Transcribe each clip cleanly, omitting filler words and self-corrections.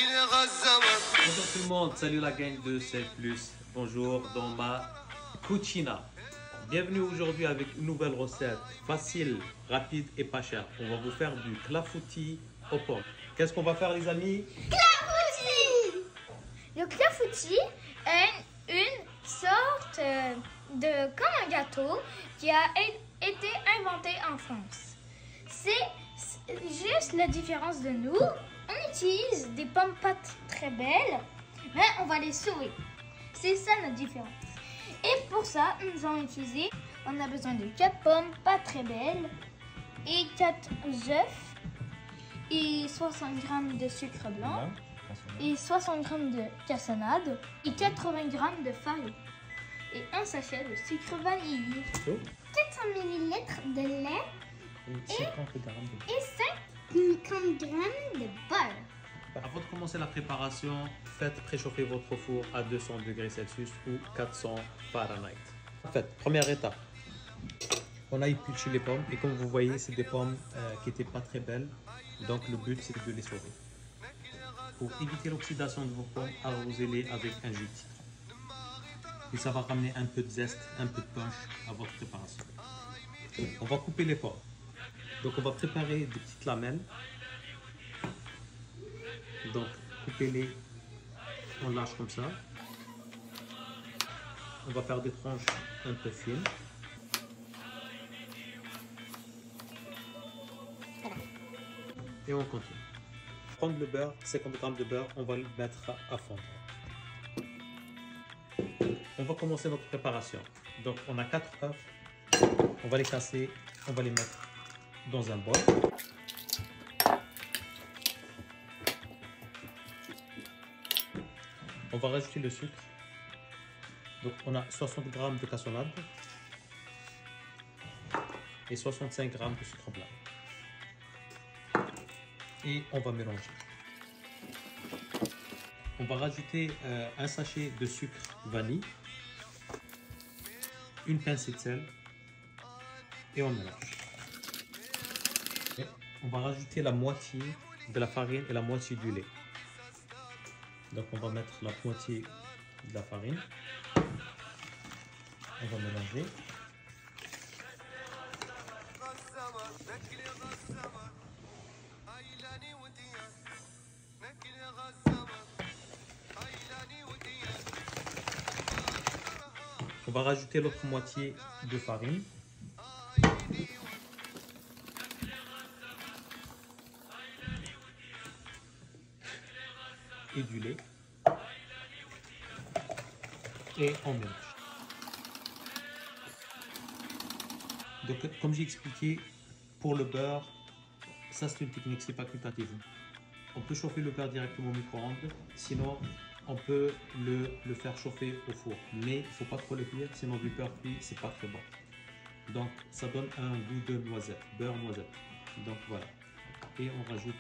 Bonjour tout le monde, salut la gang de Sel Plus. Bonjour dans ma cucina. Bienvenue aujourd'hui avec une nouvelle recette facile, rapide et pas chère. On va vous faire du clafoutis aux pommes. Qu'est-ce qu'on va faire les amis? Clafoutis! Le clafoutis est une sorte comme un gâteau qui a été inventé en France. C'est juste la différence de nous. On utilise des pommes pas très belles, mais on va les sauver. C'est ça notre différence. Et pour ça, nous allons utiliser, on a besoin de 4 pommes pas très belles et 4 œufs et 60 g de sucre blanc et 60 g de cassonade et 80 g de farine et un sachet de sucre vanille. 400 ml de lait et 50 g de beurre. Avant de commencer la préparation, faites préchauffer votre four à 200 degrés Celsius ou 400 Fahrenheit. En fait, première étape, on a épluché les pommes et comme vous voyez, c'est des pommes qui n'étaient pas très belles. Donc le but, c'est de les sauver. Pour éviter l'oxydation de vos pommes, arrosez-les avec un jus de citron. Et ça va ramener un peu de zeste, un peu de punch à votre préparation. On va couper les pommes. Donc on va préparer des petites lamelles. Donc coupez-les en large comme ça. On va faire des tranches un peu fines. Et on continue. Prendre le beurre, 50 g de beurre, on va le mettre à fondre. On va commencer notre préparation. Donc on a 4 œufs. On va les casser, on va les mettre dans un bol. On va rajouter le sucre. Donc on a 60 g de cassonade et 65 g de sucre blanc. Et on va mélanger. On va rajouter un sachet de sucre vanille, une pincée de sel et on mélange. Et on va rajouter la moitié de la farine et la moitié du lait. Donc on va mettre la moitié de la farine. On va mélanger. On va rajouter l'autre moitié de farine. Et du lait. Et on mélange. Donc comme j'ai expliqué, pour le beurre, ça c'est une technique, c'est facultatif. On peut chauffer le beurre directement au micro-ondes, sinon on peut le faire chauffer au four. Mais il ne faut pas trop le cuire, sinon du beurre cuit, c'est pas très bon. Donc ça donne un goût de noisette, beurre noisette. Donc voilà. Et on rajoute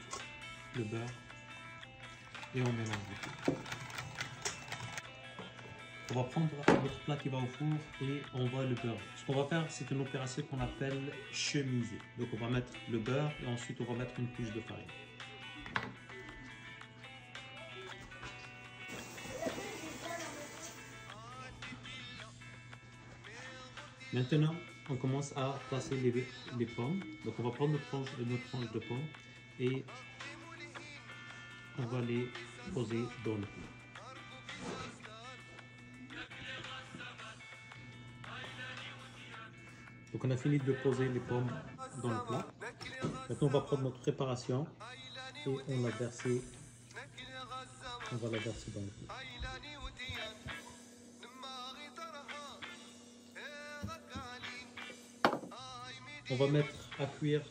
le beurre et on mélange le tout. On va prendre notre plat qui va au four et on va le beurre. Ce qu'on va faire, c'est une opération qu'on appelle chemiser. Donc on va mettre le beurre et ensuite on va mettre une couche de farine. Maintenant, on commence à placer les pommes. Donc on va prendre notre tranche de pommes et on va les poser dans le plat. Donc on a fini de poser les pommes dans le plat. Maintenant on va prendre notre préparation et on va la verser dans le plat. On va mettre à cuire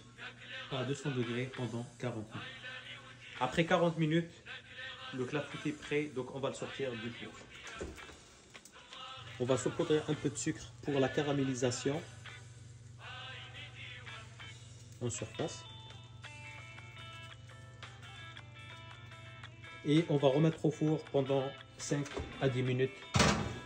à 200 degrés pendant 40 minutes. Après 40 minutes, le clafoutis est prêt, donc on va le sortir du four. On va saupoudrer un peu de sucre pour la caramélisation en surface. Et on va remettre au four pendant 5 à 10 minutes.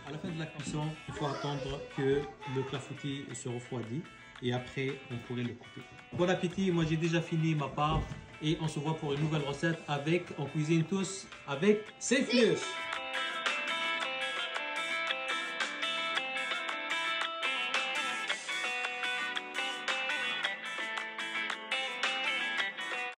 À la fin de la cuisson, il faut attendre que le clafoutis se refroidit et après on pourrait le couper. Bon appétit, moi j'ai déjà fini ma part. et on se voit pour une nouvelle recette avec On cuisine tous avec Cepheus.